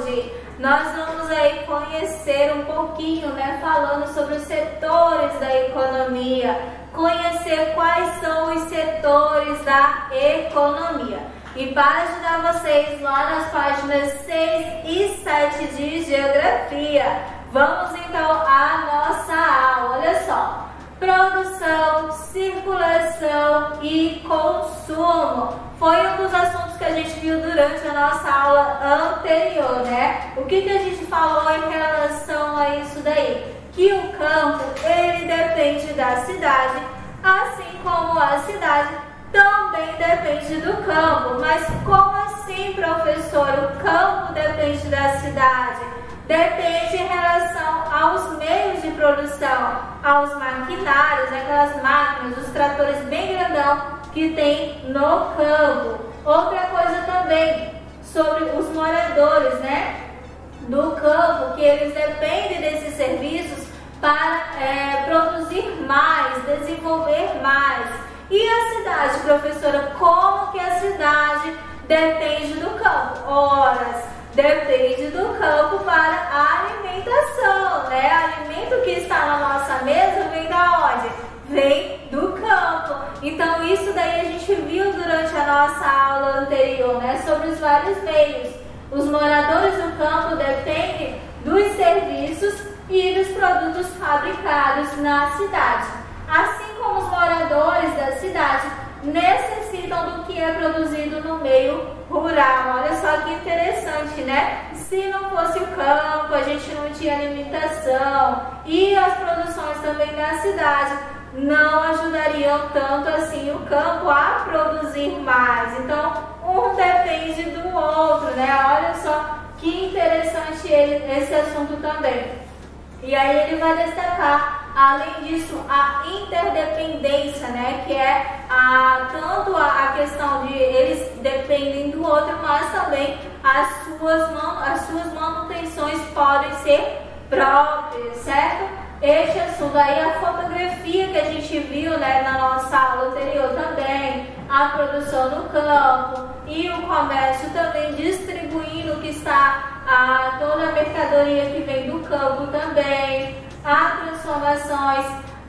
hoje nós vamos aí conhecer um pouquinho, né, falando sobre os setores da economia, conhecer quais são os setores da economia. E para ajudar vocês lá nas páginas 6 e 7 de Geografia, vamos então à nossa aula. Olha só. Produção, circulação e consumo foi um dos assuntos que a gente viu durante a nossa aula anterior, né? O que a gente falou em relação a isso daí? Que o campo, ele depende da cidade, assim como a cidade também depende do campo. Mas como assim, professor? O campo depende da cidade? Depende em relação aos meios de produção, aos maquinários, aquelas máquinas, os tratores bem grandão que tem no campo. Outra coisa também sobre os moradores, né, do campo, que eles dependem desses serviços para produzir mais, desenvolver mais. E a cidade, professora, como que a cidade depende do campo? Ora, depende do campo para a alimentação, né? O alimento que está na nossa mesa vem da onde? Vem do campo. Então isso daí a gente viu durante a nossa aula anterior, né? Sobre os vários meios. Os moradores do campo dependem dos serviços e dos produtos fabricados na cidade. Assim como os moradores da cidade necessitam do que é produzido no meio rural. Olha só que interessante, né? Se não fosse o campo, a gente não tinha alimentação e as produções também da cidade não ajudariam tanto assim o campo a produzir mais. Então, um depende do outro, né? Olha só que interessante esse assunto também. E aí ele vai destacar, além disso, a interdependência, né? Que é tanto a questão de eles dependem do outro, mas também as suas manutenções podem ser próprias, certo? Este assunto aí, a fotografia que a gente viu, né, na nossa aula anterior também, a produção no campo e o comércio também distribuindo que está toda a mercadoria que vem do campo também, há transformações,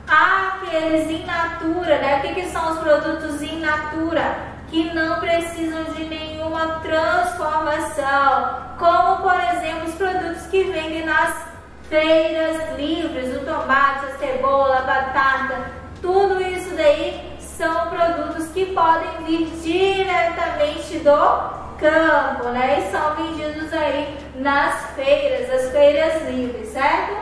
há aqueles in natura, né? O que são os produtos in natura? Que não precisam de nenhuma transformação, como por exemplo os produtos que vendem nas feiras livres, o tomate, a cebola, a batata, tudo isso daí são produtos que podem vir diretamente do campo, né? E são vendidos aí nas feiras, as feiras livres, certo?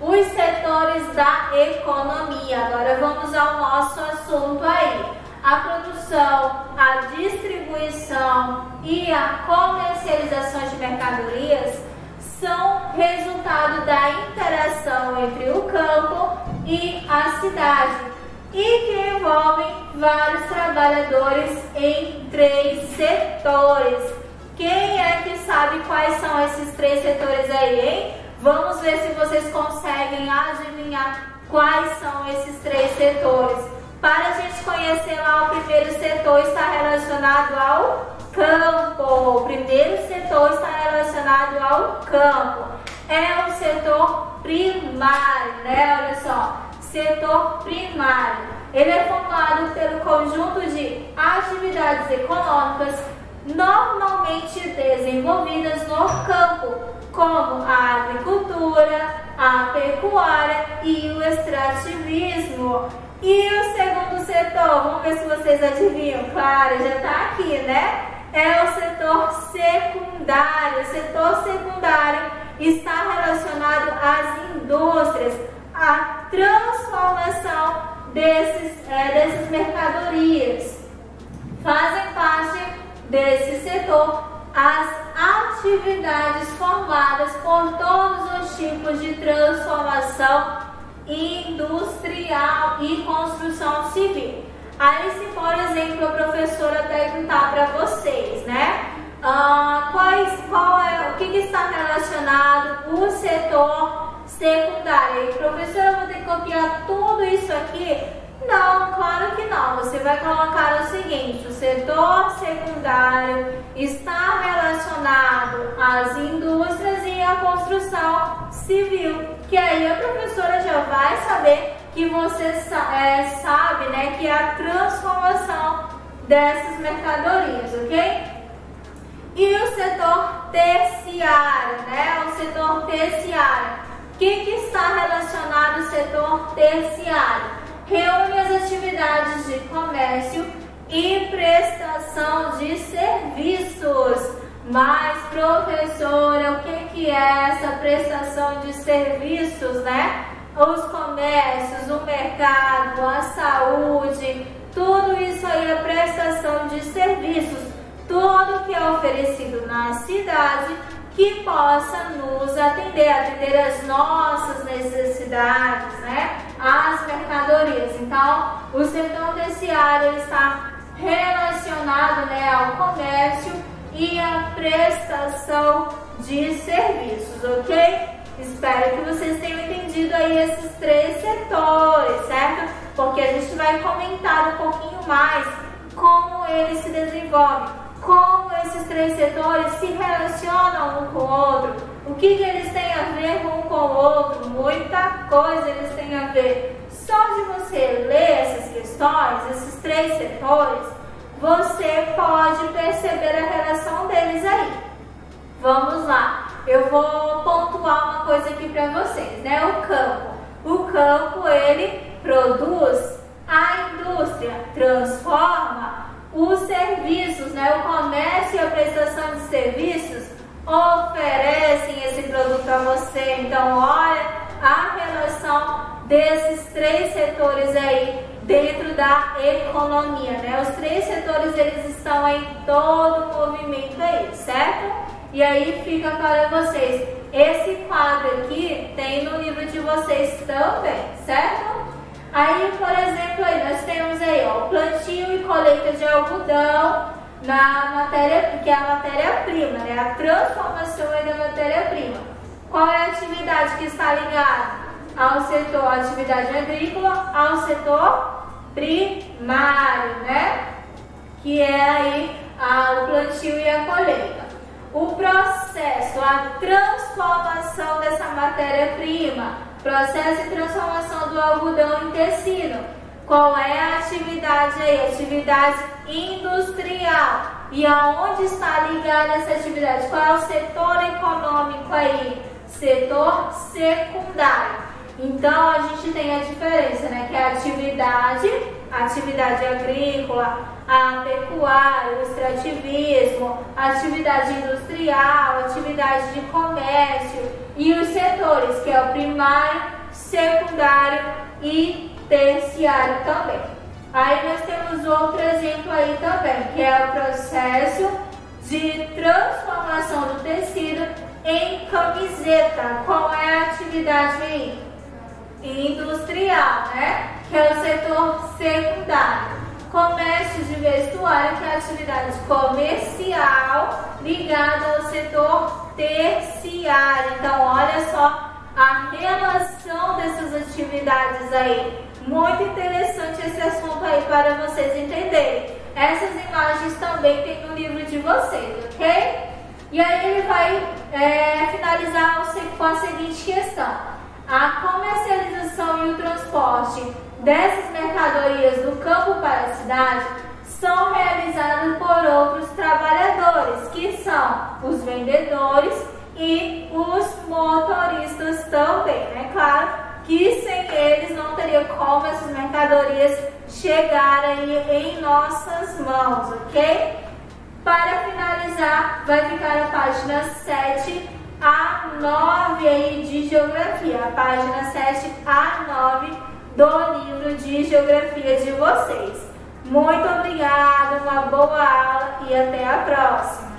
Os setores da economia. Agora vamos ao nosso assunto aí. A produção, a distribuição e a comercialização de mercadorias são resultado da interação entre o campo e a cidade e que envolvem vários trabalhadores em 3 setores. Quem é que sabe quais são esses 3 setores aí, hein? Vamos ver se vocês conseguem adivinhar quais são esses 3 setores. Para a gente conhecer lá, o primeiro setor está relacionado ao campo. O primeiro setor está relacionado ao campo. É o setor primário, né? Olha só, setor primário. Ele é formado pelo conjunto de atividades econômicas normalmente desenvolvidas no campo, como a agricultura, a pecuária e o extrativismo. E o segundo setor, vamos ver se vocês adivinham, claro, já está aqui, né? É o setor secundário. O setor secundário está relacionado às indústrias, à transformação dessas mercadorias. Fazem parte desse setor as atividades formadas por todos os tipos de transformação industrial e construção civil. Aí, se por exemplo a professora perguntar para vocês, né, o que está relacionado o setor secundário? E, professora, eu vou ter que copiar tudo isso aqui Não, claro que não. Você vai colocar o seguinte: o setor secundário está relacionado às indústrias e à construção civil. Que aí a professora já vai saber que você sabe, né, que é a transformação dessas mercadorias, ok? E o setor terciário, né? O setor terciário. O que está relacionado ao setor terciário? Reúne as atividades de comércio e prestação de serviços. Mas, professora, o que é essa prestação de serviços, né? Os comércios, o mercado, a saúde, tudo isso aí é prestação de serviços. Tudo que é oferecido na cidade que possa nos atender as nossas necessidades, né? As mercadorias. Então, o setor terciário está relacionado, né, ao comércio e à prestação de serviços, ok? Espero que vocês tenham entendido aí esses 3 setores, certo? Porque a gente vai comentar um pouquinho mais como eles se desenvolvem, como esses 3 setores se relacionam um com o outro, o que eles têm a ver um com o outro, muita coisa eles têm a ver. Só de você ler essas questões, esses 3 setores, você pode perceber a relação deles aí. Vamos lá, eu vou pontuar uma coisa aqui para vocês, né? O campo. O campo, ele produz, a indústria transforma, os serviços, né? O comércio e a prestação de serviços oferecem esse produto a você. Então, olha a relação desses 3 setores aí dentro da economia, né? Os 3 setores, eles estão em todo o movimento aí, certo? E aí fica para vocês. Esse quadro aqui tem no livro de vocês também, certo? Aí, por exemplo, aí nós temos aí, ó, plantio e colheita de algodão na matéria, que é a matéria-prima, né? A transformação aí da matéria-prima. Qual é a atividade que está ligada ao setor, a atividade agrícola, ao setor primário, né? Que é aí o plantio e a colheita. O processo, a transformação dessa matéria-prima, processo de transformação do algodão em tecido. Qual é a atividade aí? Atividade industrial. E aonde está ligada essa atividade? Qual é o setor econômico aí? Setor secundário. Então, a gente tem a diferença, né? Que é a atividade agrícola, a pecuária, o extrativismo, a atividade industrial, a atividade de comércio e os setores, que é o primário, secundário e terciário também. Aí nós temos outro exemplo aí também, que é o processo de transformação do tecido em camiseta. Qual é a atividade aí? Industrial, né? Que é o setor secundário. Comércio de vestuário, que é a atividade comercial ligada ao setor terciário. Então, olha só a relação dessas atividades aí. Muito interessante esse assunto aí para vocês entenderem. Essas imagens também tem no livro de vocês, ok? E aí ele vai finalizar com a seguinte questão. A comercialização e o transporte dessas mercadorias do campo para a cidade são realizados por outros trabalhadores, que são os vendedores e os motoristas também, né? Claro que sem eles não teria como essas mercadorias chegarem em nossas mãos, ok? Para finalizar, vai ficar a página 7 a 9 aí de geografia, a página 7 a 9 do livro de geografia de vocês. Muito obrigada, uma boa aula e até a próxima!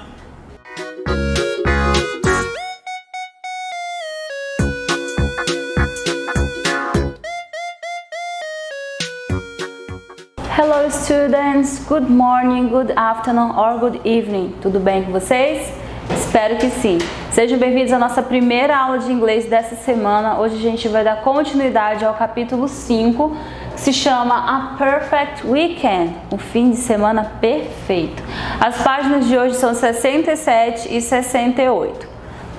Hello students, good morning, good afternoon or good evening. Tudo bem com vocês? Espero que sim. Sejam bem-vindos à nossa primeira aula de inglês dessa semana. Hoje a gente vai dar continuidade ao capítulo 5, que se chama A Perfect Weekend, um fim de semana perfeito. As páginas de hoje são 67 e 68.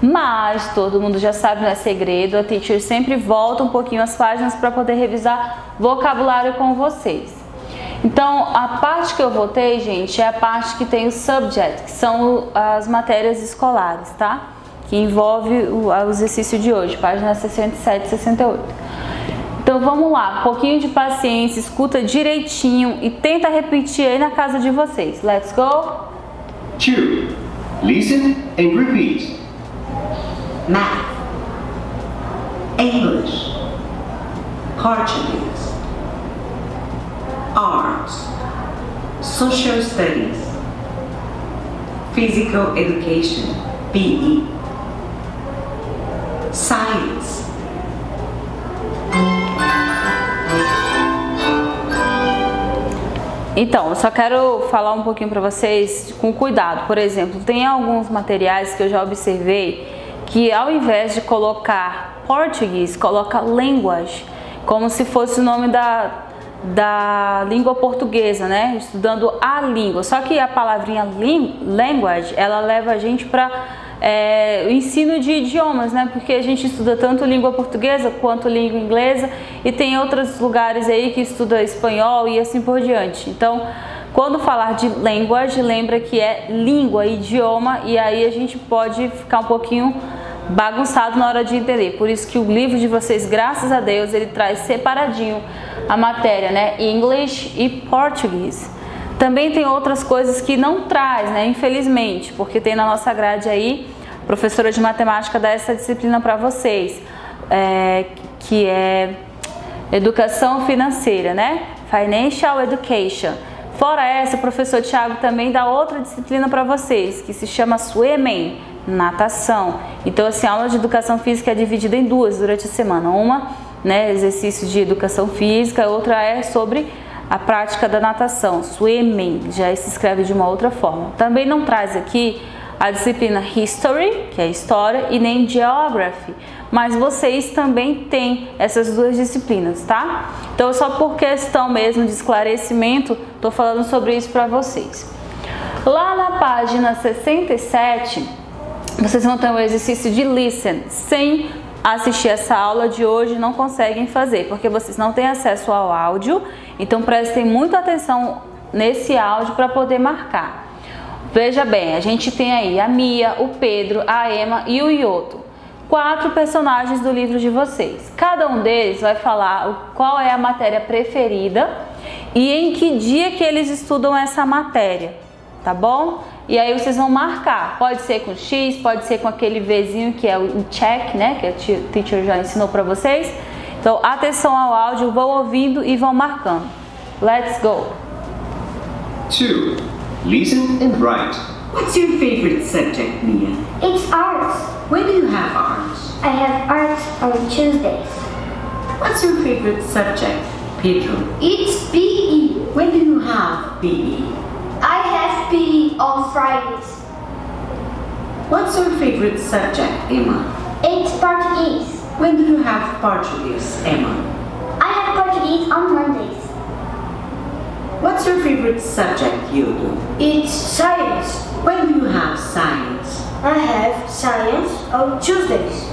Mas todo mundo já sabe, não é segredo, a teacher sempre volta um pouquinho as páginas para poder revisar vocabulário com vocês. Então, a parte que eu voltei, gente, é a parte que tem o subject, que são as matérias escolares, tá? Que envolve o exercício de hoje, páginas 67 e 68. Então vamos lá, um pouquinho de paciência, escuta direitinho e tenta repetir aí na casa de vocês. Let's go! 2. Listen and repeat. Math, English, Portuguese, Arts, Social Studies, Physical Education, PE, Science. Então, eu só quero falar um pouquinho para vocês com cuidado. Por exemplo, tem alguns materiais que eu já observei que ao invés de colocar português, coloca language, como se fosse o nome da língua portuguesa, né? Estudando a língua. Só que a palavrinha language, ela leva a gente para o ensino de idiomas, né? Porque a gente estuda tanto língua portuguesa quanto língua inglesa e tem outros lugares aí que estuda espanhol e assim por diante. Então, quando falar de language, lembra que é língua, idioma, e aí a gente pode ficar um pouquinho bagunçado na hora de entender. Por isso que o livro de vocês, graças a Deus, ele traz separadinho a matéria, né? English e Português. Também tem outras coisas que não traz, né? Infelizmente, porque tem na nossa grade aí, a professora de matemática dá essa disciplina para vocês, que é educação financeira, né? Financial Education. Fora essa, o professor Thiago também dá outra disciplina para vocês, que se chama Swimming, natação. Então, assim, a aula de educação física é dividida em duas durante a semana. Uma, né, exercício de educação física, outra é sobre a prática da natação, swimming, já se escreve de uma outra forma. Também não traz aqui a disciplina History, que é história, e nem Geography, mas vocês também têm essas duas disciplinas, tá? Então, só por questão mesmo de esclarecimento, tô falando sobre isso para vocês. Lá na página 67, vocês vão ter um exercício de listen. Sem assistir essa aula de hoje, não conseguem fazer, porque vocês não têm acesso ao áudio. Então prestem muita atenção nesse áudio para poder marcar. Veja bem, a gente tem aí a Mia, o Pedro, a Emma e o Yoto. 4 personagens do livro de vocês. Cada um deles vai falar qual é a matéria preferida e em que dia que eles estudam essa matéria, tá bom? E aí vocês vão marcar, pode ser com X, pode ser com aquele Vzinho que é o check, né, que a teacher já ensinou para vocês. Então, atenção ao áudio, vão ouvindo e vão marcando. Let's go! 2. Listen and write. What's your favorite subject, Mia? It's arts. When do you have arts? I have arts on Tuesdays. What's your favorite subject, Pedro? It's PE. When do you have PE? I have PE on Fridays. What's your favorite subject, Emma? It's Portuguese. When do you have Portuguese, Emma? I have Portuguese on Mondays. What's your favorite subject, Yoto? It's science. When do you have science? I have science on Tuesdays.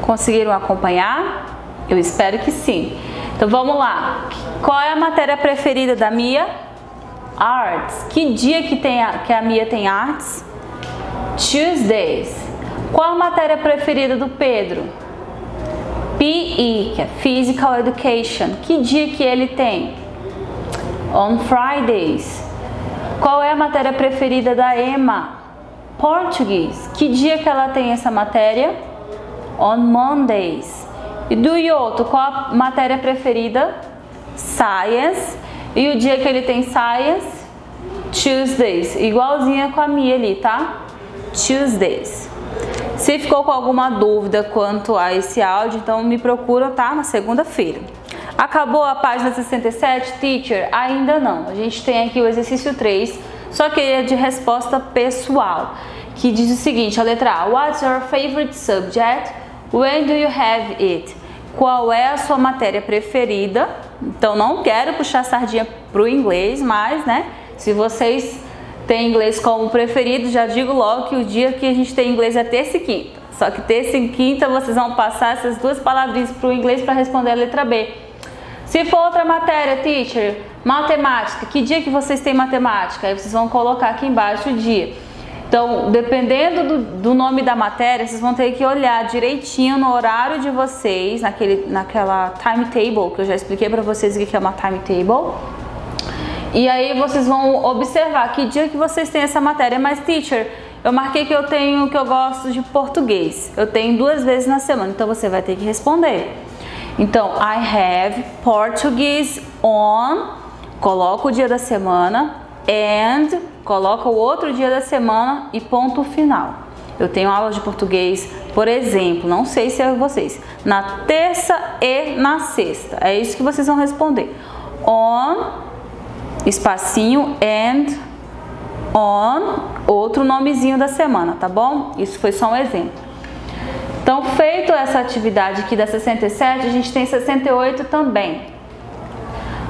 Conseguiram acompanhar? Eu espero que sim. Então vamos lá. Qual é a matéria preferida da Mia? Arts. Que dia que a Mia tem arts? Tuesdays. Qual a matéria preferida do Pedro? PE, que é Physical Education. Que dia que ele tem? On Fridays. Qual é a matéria preferida da Emma? Português. Que dia que ela tem essa matéria? On Mondays. E do Yoto, qual a matéria preferida? Science. E o dia que ele tem Science? Tuesdays. Igualzinha com a Mia ali, tá? Tuesdays. Se ficou com alguma dúvida quanto a esse áudio, então me procura, tá? Na segunda-feira. Acabou a página 67, teacher? Ainda não. A gente tem aqui o exercício 3, só que ele é de resposta pessoal, que diz o seguinte, a letra A, what's your favorite subject? When do you have it? Qual é a sua matéria preferida? Então não quero puxar sardinha pro inglês, mas, né, se vocês têm inglês como preferido, já digo logo que o dia que a gente tem inglês é terça e quinta. Só que terça e quinta vocês vão passar essas duas palavrinhas pro inglês para responder a letra B. Se for outra matéria, teacher, matemática, que dia que vocês têm matemática? Aí vocês vão colocar aqui embaixo o dia. Então, dependendo do nome da matéria, vocês vão ter que olhar direitinho no horário de vocês, naquela timetable, que eu já expliquei para vocês o que é uma timetable. E aí vocês vão observar que dia que vocês têm essa matéria. Mas, teacher, eu marquei que eu gosto de português. Eu tenho 2 vezes na semana, então você vai ter que responder. Então, I have Portuguese on, coloca o dia da semana, and, coloca o outro dia da semana e ponto final. Eu tenho aula de português, por exemplo, não sei se é vocês, na terça e na sexta. É isso que vocês vão responder. On, espacinho, and, on, outro nomezinho da semana, tá bom? Isso foi só um exemplo. Então, feito essa atividade aqui da 67, a gente tem 68 também.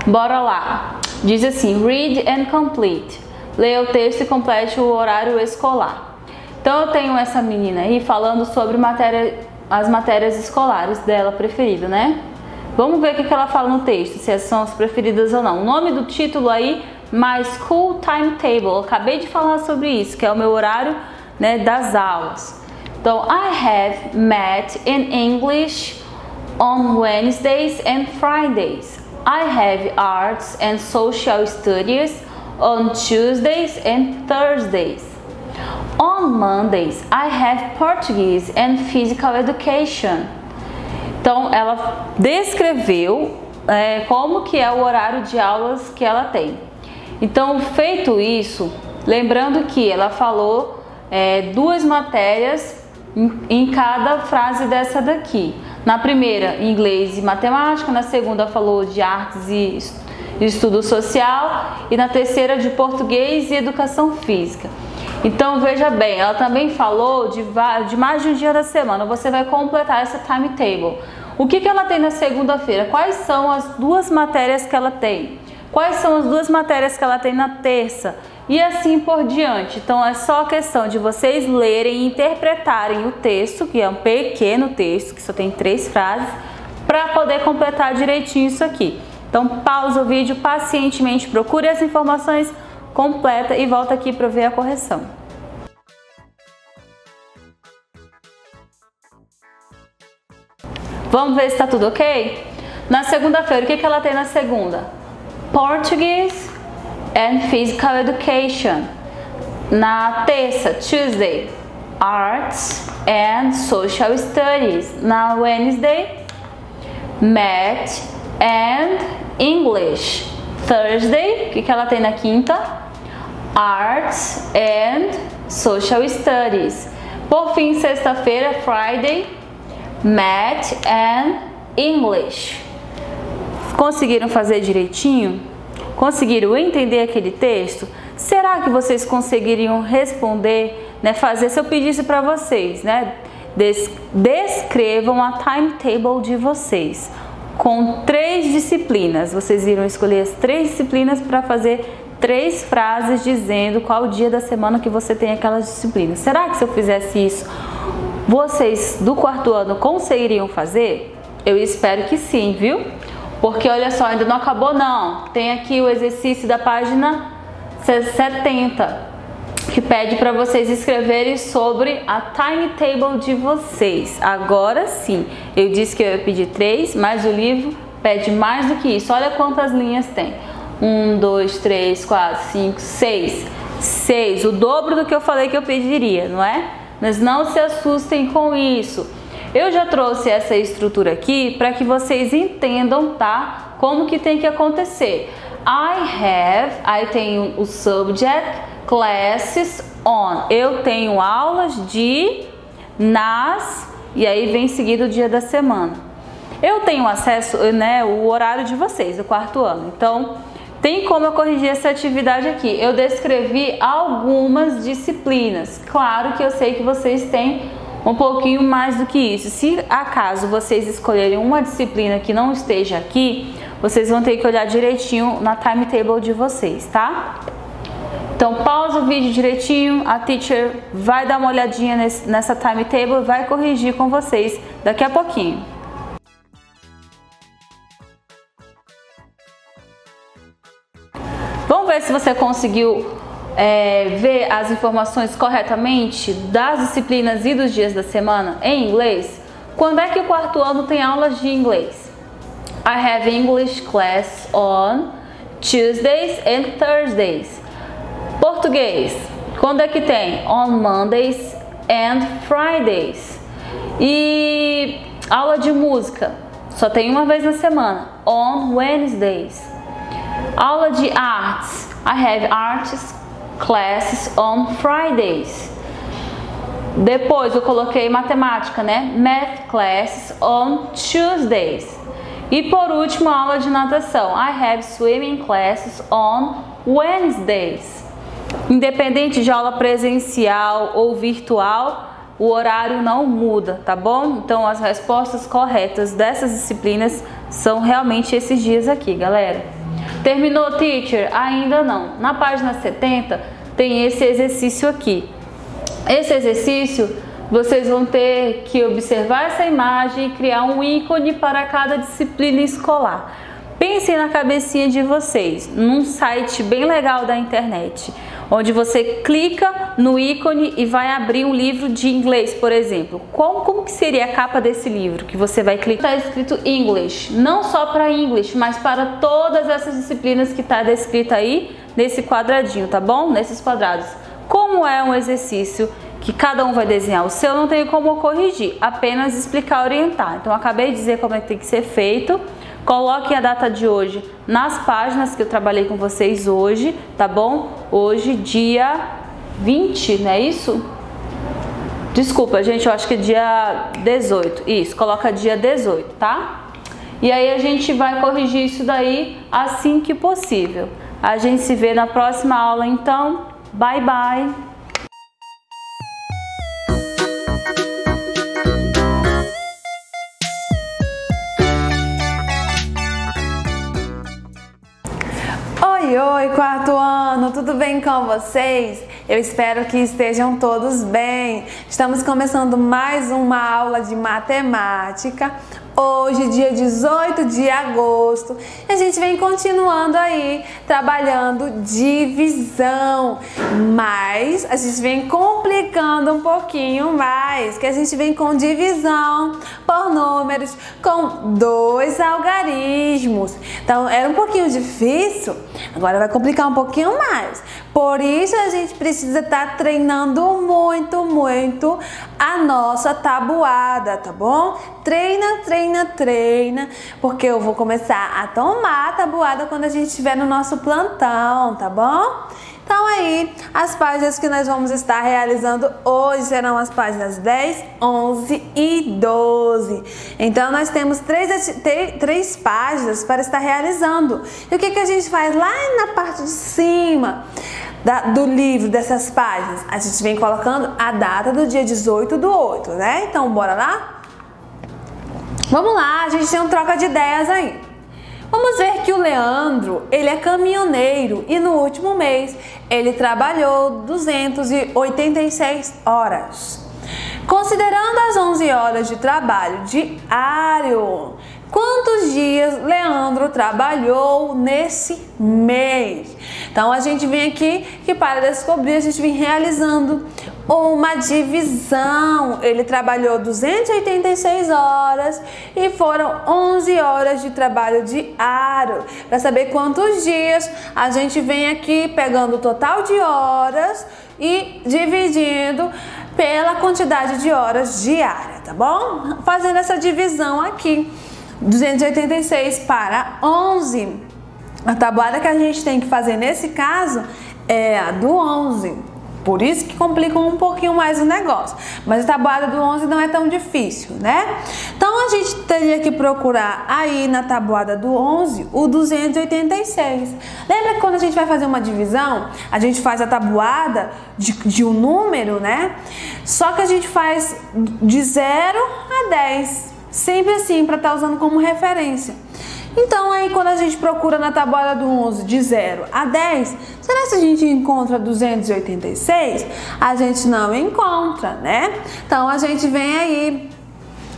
Bora lá. Diz assim, read and complete. Leia o texto e complete o horário escolar. Então, eu tenho essa menina aí falando sobre as matérias escolares dela preferida, né? Vamos ver o que ela fala no texto, se essas são as preferidas ou não. O nome do título aí, My School Timetable. Eu acabei de falar sobre isso, que é o meu horário, né, das aulas. Então, I have math and English on Wednesdays and Fridays. I have arts and social studies on Tuesdays and Thursdays. On Mondays, I have Portuguese and physical education. Então, ela descreveu como que é o horário de aulas que ela tem. Então, feito isso, lembrando que ela falou 2 matérias em cada frase dessa daqui. Na primeira, inglês e matemática, na segunda falou de artes e estudo social e na terceira de português e educação física. Então veja bem, ela também falou de mais de um dia da semana. Você vai completar essa timetable. O que ela tem na segunda-feira? Quais são as 2 matérias que ela tem? Quais são as 2 matérias que ela tem na terça? E assim por diante. Então é só questão de vocês lerem e interpretarem o texto, que é um pequeno texto, que só tem 3 frases, para poder completar direitinho isso aqui. Então pausa o vídeo pacientemente, procure as informações completa e volta aqui para ver a correção. Vamos ver se está tudo ok? Na segunda-feira, o que ela tem na segunda? Portuguese and Physical Education. Na terça, Tuesday, Arts and Social Studies. Na Wednesday, Math and English. Thursday, o que ela tem na quinta? Arts and Social Studies. Por fim, sexta-feira, Friday, Math and English. Conseguiram fazer direitinho? Conseguiram entender aquele texto? Será que vocês conseguiriam responder, né? Fazer, se eu pedisse para vocês, né? Descrevam a timetable de vocês com 3 disciplinas. Vocês irão escolher as 3 disciplinas para fazer 3 frases dizendo qual o dia da semana que você tem aquelas disciplinas. Será que se eu fizesse isso, vocês do 4º ano conseguiriam fazer? Eu espero que sim, viu? Porque olha só, ainda não acabou não. Tem aqui o exercício da página 70, que pede para vocês escreverem sobre a timetable de vocês. Agora sim, eu disse que eu ia pedir 3, mas o livro pede mais do que isso. Olha quantas linhas tem. 1, 2, 3, 4, 5, 6. 6, o dobro do que eu falei que eu pediria, não é? Mas não se assustem com isso. Eu já trouxe essa estrutura aqui para que vocês entendam, tá? Como que tem que acontecer. I tenho o subject, classes on. Eu tenho aulas de, nas, e aí vem seguido o dia da semana. Eu tenho acesso, né, o horário de vocês, do 4º ano. Então, tem como eu corrigir essa atividade aqui. Eu descrevi algumas disciplinas. Claro que eu sei que vocês têm um pouquinho mais do que isso. Se acaso vocês escolherem uma disciplina que não esteja aqui, vocês vão ter que olhar direitinho na timetable de vocês, tá? Então pausa o vídeo direitinho, a teacher vai dar uma olhadinha nessa timetable e vai corrigir com vocês daqui a pouquinho. Vamos ver se você conseguiu ver as informações corretamente das disciplinas e dos dias da semana em inglês. Quando é que o quarto ano tem aulas de inglês? I have English class on Tuesdays and Thursdays. Português, quando é que tem? On Mondays and Fridays. E aula de música, só tem uma vez na semana, on Wednesdays. Aula de artes, I have arts classes on Fridays. Depois eu coloquei matemática, né? Math classes on Tuesdays. E por último, aula de natação, I have swimming classes on Wednesdays. Independente de aula presencial ou virtual, o horário não muda, tá bom? Então as respostas corretas dessas disciplinas são realmente esses dias aqui, galera. Terminou, teacher? Ainda não. Na página 70 tem esse exercício aqui. Esse exercício vocês vão ter que observar essa imagem e criar um ícone para cada disciplina escolar. Pensem na cabecinha de vocês, num site bem legal da internet, onde você clica no ícone e vai abrir um livro de inglês, por exemplo. Como que seria a capa desse livro que você vai clicar? Está escrito English, não só para English, mas para todas essas disciplinas que está descrita aí nesse quadradinho, tá bom? Nesses quadrados. Como é um exercício que cada um vai desenhar o seu, não tenho como corrigir, apenas explicar, orientar. Então, eu acabei de dizer como é que tem que ser feito. Coloquem a data de hoje nas páginas que eu trabalhei com vocês hoje, tá bom? Hoje, dia 20, não é isso? Desculpa, gente, eu acho que é dia 18. Isso, coloca dia 18, tá? E aí a gente vai corrigir isso daí assim que possível. A gente se vê na próxima aula, então. Bye, bye! Oi, quarto ano, tudo bem com vocês? Eu espero que estejam todos bem. Estamos começando mais uma aula de matemática. Hoje, dia 18 de agosto, a gente vem continuando aí, trabalhando divisão, mas a gente vem complicando um pouquinho mais, que a gente vem com divisão por números, com 2 algarismos. Então, era um pouquinho difícil, agora vai complicar um pouquinho mais. Por isso, a gente precisa estar treinando muito a nossa tabuada, tá bom? Treina, porque eu vou começar a tomar a tabuada quando a gente estiver no nosso plantão, tá bom? Então aí, as páginas que nós vamos estar realizando hoje serão as páginas 10, 11 e 12. Então, nós temos três páginas para estar realizando. E o que a gente faz lá na parte de cima do livro, dessas páginas? A gente vem colocando a data do dia 18/8, né? Então, bora lá? Vamos lá, a gente tem um troca de ideias aí. Vamos ver que o Leandro, ele é caminhoneiro e no último mês ele trabalhou 286 horas. Considerando as 11 horas de trabalho diário, quantos dias Leandro trabalhou nesse mês? Então, a gente vem aqui que para descobrir, a gente vem realizando uma divisão. Ele trabalhou 286 horas e foram 11 horas de trabalho diário. Para saber quantos dias, a gente vem aqui pegando o total de horas e dividindo pela quantidade de horas diária, tá bom? Fazendo essa divisão aqui. 286 para 11. A tabuada que a gente tem que fazer nesse caso é a do 11. Por isso que complica um pouquinho mais o negócio. Mas a tabuada do 11 não é tão difícil, né? Então, a gente teria que procurar aí na tabuada do 11 o 286. Lembra que quando a gente vai fazer uma divisão, a gente faz a tabuada de um número, né? Só que a gente faz de 0 a 10. Sempre assim, para estar usando como referência. Então, aí quando a gente procura na tabuada do 11 de 0 a 10, será que a gente encontra 286? A gente não encontra, né? Então, a gente vem aí,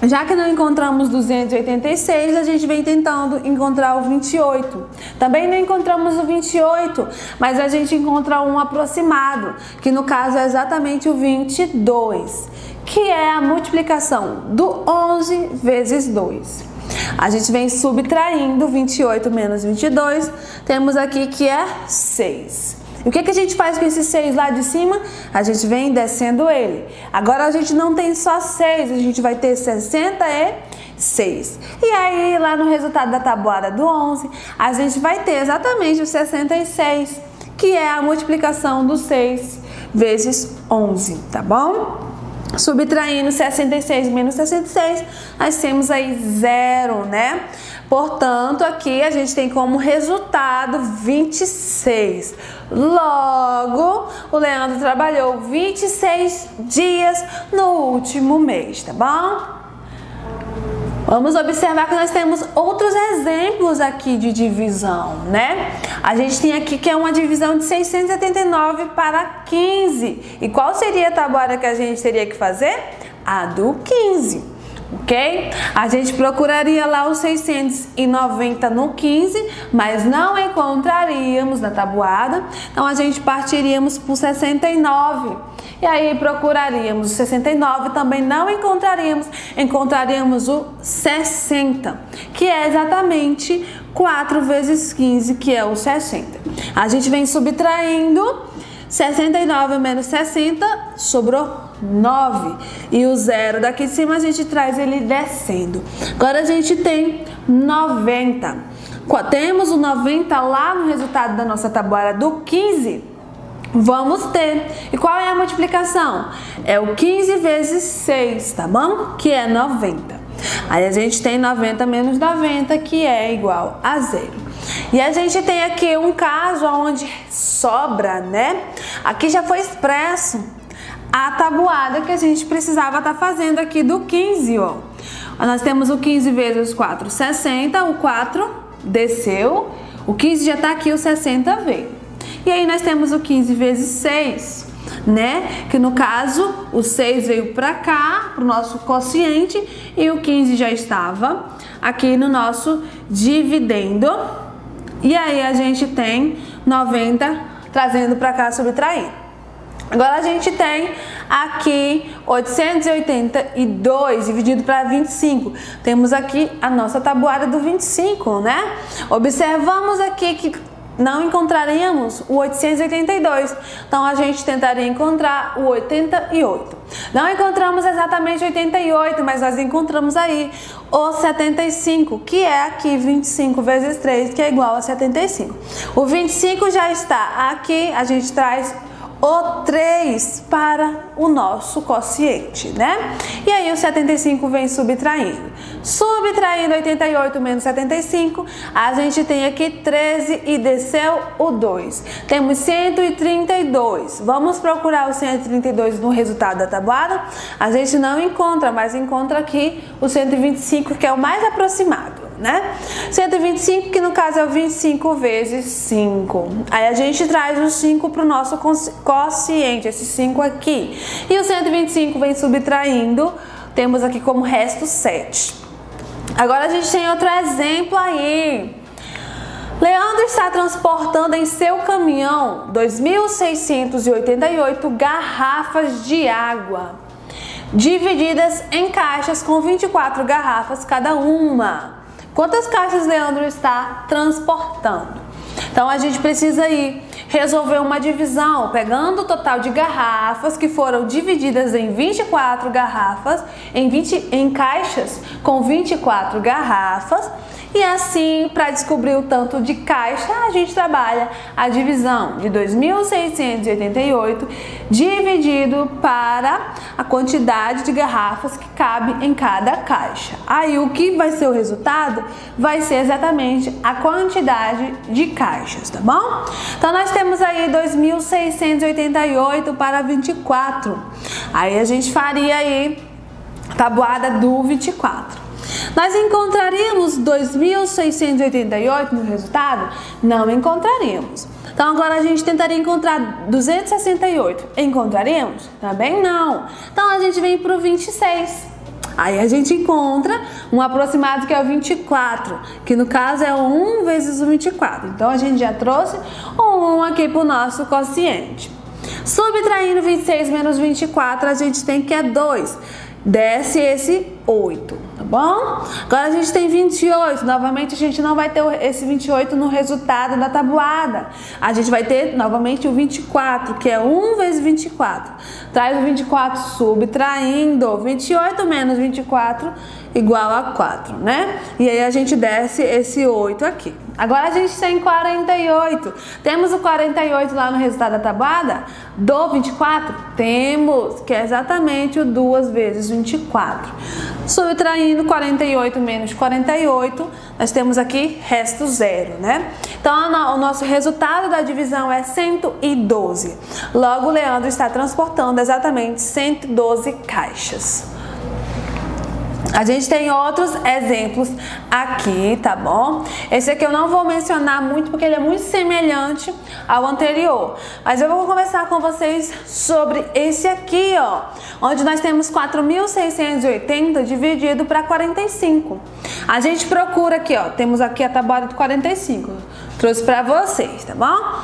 já que não encontramos 286, a gente vem tentando encontrar o 28. Também não encontramos o 28, mas a gente encontra um aproximado, que no caso é exatamente o 22, que é a multiplicação do 11 vezes 2. A gente vem subtraindo 28 menos 22, temos aqui que é 6. E o que a gente faz com esse 6 lá de cima? A gente vem descendo ele. Agora a gente não tem só 6, a gente vai ter 66. E aí lá no resultado da tabuada do 11, a gente vai ter exatamente o 66, que é a multiplicação do 6 vezes 11, tá bom? Subtraindo 66 menos 66, nós temos aí 0, né? Portanto, aqui a gente tem como resultado 26. Logo, o Leandro trabalhou 26 dias no último mês, tá bom? Vamos observar que nós temos outros exemplos aqui de divisão, né? A gente tem aqui que é uma divisão de 679 para 15. E qual seria a tabuada que a gente teria que fazer? A do 15, ok? A gente procuraria lá os 690 no 15, mas não encontraríamos na tabuada. Então, a gente partiríamos por 69. E aí procuraríamos o 69, também não encontraríamos, encontraríamos o 60, que é exatamente 4 vezes 15, que é o 60. A gente vem subtraindo 69 menos 60, sobrou 9. E o 0 daqui de cima a gente traz ele descendo. Agora a gente tem 90. Temos o 90 lá no resultado da nossa tabuada do 15. Vamos ter. E qual é a multiplicação? É o 15 vezes 6, tá bom? Que é 90. Aí a gente tem 90 menos 90, que é igual a 0. E a gente tem aqui um caso onde sobra, né? Aqui já foi expresso a tabuada que a gente precisava estar fazendo aqui do 15, ó. Nós temos o 15 vezes 4, 60. O 4 desceu. O 15 já tá aqui, o 60 veio. E aí nós temos o 15 vezes 6, né? Que no caso, o 6 veio para cá, para o nosso quociente, e o 15 já estava aqui no nosso dividendo. E aí a gente tem 90 trazendo para cá, subtraindo. Agora a gente tem aqui 882 dividido para 25. Temos aqui a nossa tabuada do 25, né? Observamos aqui que não encontraríamos o 882, então a gente tentaria encontrar o 88. Não encontramos exatamente 88, mas nós encontramos aí o 75, que é aqui 25 vezes 3, que é igual a 75. O 25 já está aqui, a gente traz o 3 para o nosso quociente, né? E aí o 75 vem subtraindo. Subtraindo 88 menos 75, a gente tem aqui 13 e desceu o 2. Temos 132. Vamos procurar o 132 no resultado da tabuada? A gente não encontra, mas encontra aqui o 125, que é o mais aproximado, né? 125, que no caso é o 25 vezes 5. Aí a gente traz o 5 para o nosso quociente, esse 5 aqui. E o 125 vem subtraindo, temos aqui como resto 7. Agora a gente tem outro exemplo aí. Leandro está transportando em seu caminhão 2.688 garrafas de água, divididas em caixas com 24 garrafas cada uma. Quantas caixas Leandro está transportando? Então a gente precisa aí resolver uma divisão, pegando o total de garrafas que foram divididas em 24 garrafas, em caixas com 24 garrafas, E assim, para descobrir o tanto de caixa, a gente trabalha a divisão de 2.688 dividido para a quantidade de garrafas que cabe em cada caixa. Aí o que vai ser o resultado? Vai ser exatamente a quantidade de caixas, tá bom? Então nós temos aí 2.688 para 24. Aí a gente faria aí a tabuada do 24. Nós encontraríamos 2.688 no resultado? Não encontraríamos. Então agora a gente tentaria encontrar 268. Encontraríamos? Também não. Então a gente vem para o 26. Aí a gente encontra um aproximado que é o 24, que no caso é o 1 vezes o 24. Então a gente já trouxe um 1 aqui para o nosso quociente. Subtraindo 26 menos 24, a gente tem que é 2. Desce esse 8, tá bom? Agora a gente tem 28, novamente a gente não vai ter esse 28 no resultado da tabuada. A gente vai ter novamente o 24, que é 1 vezes 24. Traz o 24 subtraindo, 28 menos 24 igual a 4, né? E aí a gente desce esse 8 aqui. Agora a gente tem 48. Temos o 48 lá no resultado da tabuada do 24? Temos, que é exatamente o 2 vezes 24. Subtraindo 48 menos 48, nós temos aqui resto 0, né? Então o nosso resultado da divisão é 112. Logo, o Leandro está transportando exatamente 112 caixas. A gente tem outros exemplos aqui, tá bom? Esse aqui eu não vou mencionar muito porque ele é muito semelhante ao anterior. Mas eu vou conversar com vocês sobre esse aqui, ó. Onde nós temos 4.680 dividido para 45. A gente procura aqui, ó. Temos aqui a tabuada de 45. Trouxe para vocês, tá bom?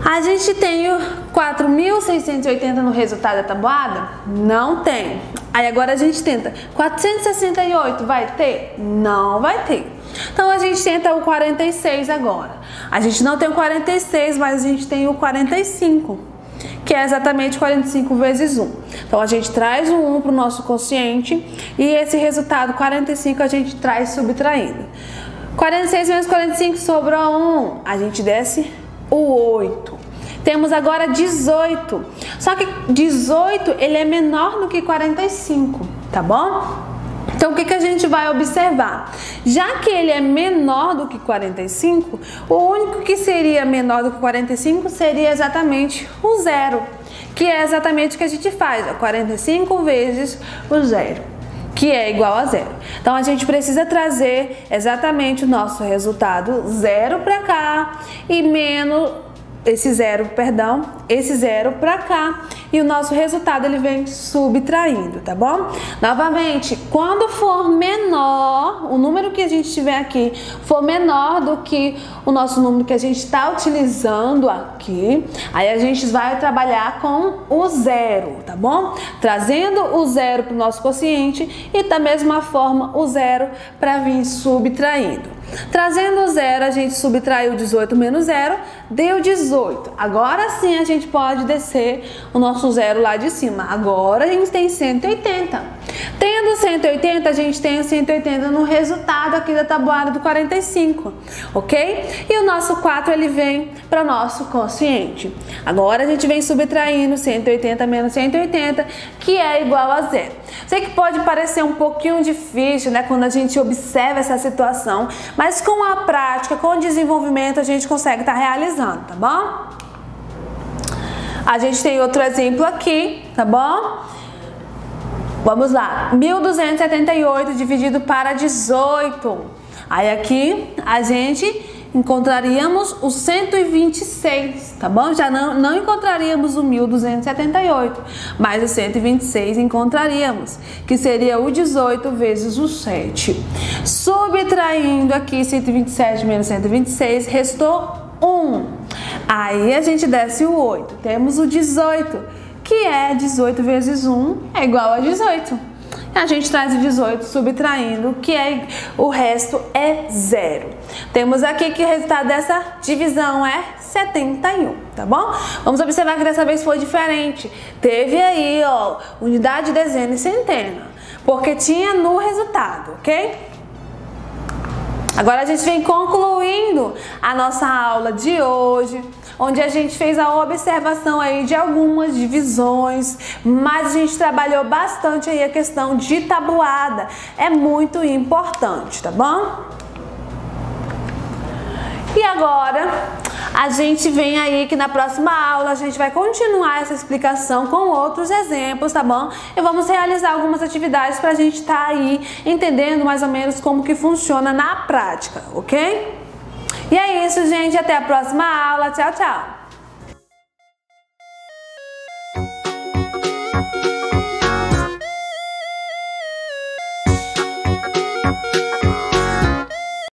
A gente tem o 4.680 no resultado da tabuada? Não tem. Aí agora a gente tenta. 468 vai ter? Não vai ter. Então a gente tenta o 46 agora. A gente não tem o 46, mas a gente tem o 45, que é exatamente 45 vezes 1. Então a gente traz o 1 para o nosso quociente e esse resultado 45 a gente traz subtraindo. 46 menos 45 sobrou 1. A gente desce o 8. Temos agora 18. Só que 18 ele é menor do que 45, tá bom? Então o que a gente vai observar? Já que ele é menor do que 45, o único que seria menor do que 45 seria exatamente o 0, que é exatamente o que a gente faz, 45 vezes o 0, que é igual a 0. Então a gente precisa trazer exatamente o nosso resultado 0 para cá e menos esse 0 para cá, e o nosso resultado ele vem subtraindo, tá bom? Novamente, quando for menor, o número que a gente tiver aqui for menor do que o nosso número que a gente está utilizando aqui, aí a gente vai trabalhar com o 0, tá bom? Trazendo o 0 para o nosso quociente e da mesma forma o 0 para vir subtraindo. Trazendo o 0, a gente subtraiu 18 menos 0, deu 18. Agora sim a gente pode descer o nosso 0 lá de cima. Agora a gente tem 180. Tendo 180, a gente tem 180 no resultado aqui da tabuada do 45, ok? E o nosso 4 ele vem para o nosso quociente. Agora a gente vem subtraindo 180 menos 180, que é igual a 0. Sei que pode parecer um pouquinho difícil, né, quando a gente observa essa situação, mas com a prática, com o desenvolvimento, a gente consegue estar realizando, tá bom? A gente tem outro exemplo aqui, tá bom? Vamos lá, 1.278 dividido para 18. Aí aqui a gente encontraríamos o 126, tá bom? Já não encontraríamos o 1.278, mas o 126 encontraríamos, que seria o 18 vezes o 7. Subtraindo aqui 127 menos 126, restou 1. Aí a gente desce o 8, temos o 18, que é 18 vezes 1 é igual a 18. A gente traz o 18 subtraindo, que é o resto é 0. Temos aqui que o resultado dessa divisão é 71, tá bom? Vamos observar que dessa vez foi diferente. Teve aí, ó, unidade, dezena e centena, porque tinha no resultado, ok? Agora a gente vem concluindo a nossa aula de hoje, onde a gente fez a observação aí de algumas divisões, mas a gente trabalhou bastante aí a questão de tabuada. É muito importante, tá bom? E agora a gente vem aí que na próxima aula a gente vai continuar essa explicação com outros exemplos, tá bom? E vamos realizar algumas atividades pra gente estar aí entendendo mais ou menos como que funciona na prática, ok? E é isso, gente. Até a próxima aula. Tchau, tchau!